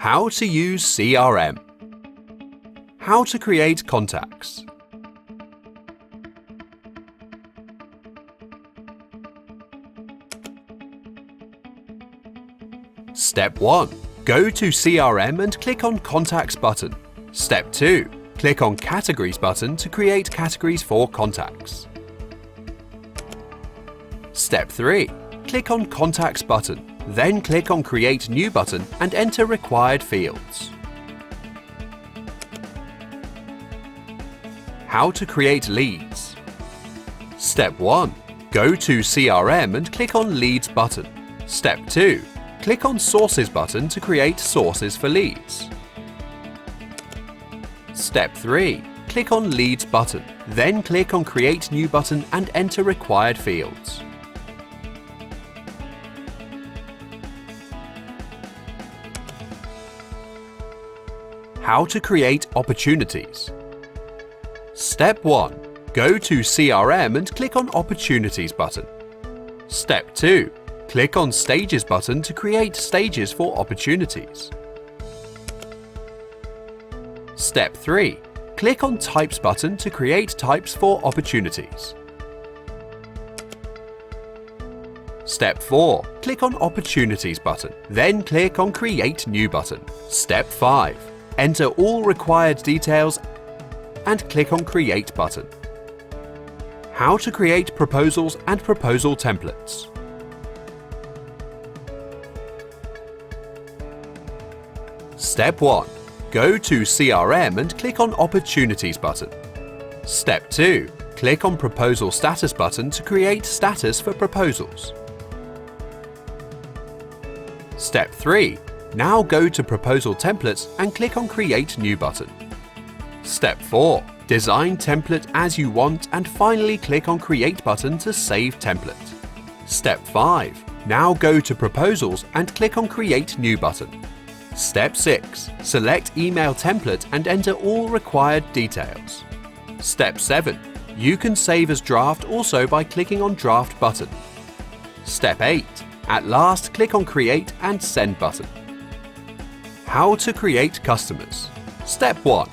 How to use CRM. How to create contacts. Step 1. Go to CRM and click on Contacts button. Step 2. Click on Categories button to create categories for contacts. Step 3. Click on Contacts button, then click on Create New button and enter required fields. How to create leads. Step 1. Go to CRM and click on Leads button. Step 2. Click on Sources button to create sources for leads. Step 3. Click on Leads button, then click on Create New button and enter required fields. How to create opportunities. Step 1. Go to CRM and click on Opportunities button. Step 2. Click on Stages button to create stages for opportunities. Step 3. Click on Types button to create types for opportunities. Step 4. Click on Opportunities button, then click on Create New button. Step 5. Enter all required details and click on Create button. How to create proposals and proposal templates. Step 1. Go to CRM and click on Opportunities button. Step 2. Click on Proposal Status button to create status for proposals. Step 3. Now go to Proposal Templates and click on Create New button. Step 4. Design template as you want and finally click on Create button to save template. Step 5. Now go to Proposals and click on Create New button. Step 6. Select Email Template and enter all required details. Step 7. You can save as draft also by clicking on Draft button. Step 8. At last, click on Create and Send button. How to create customers. Step 1.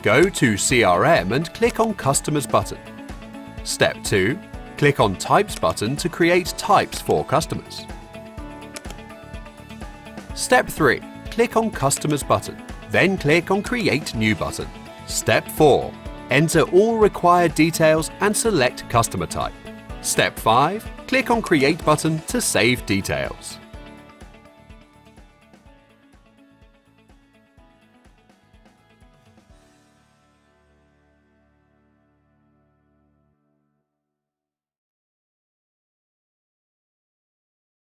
Go to CRM and click on Customers button. Step 2. Click on Types button to create types for customers. Step 3. Click on Customers button, then click on Create New button. Step 4. Enter all required details and select customer type. Step 5. Click on Create button to save details.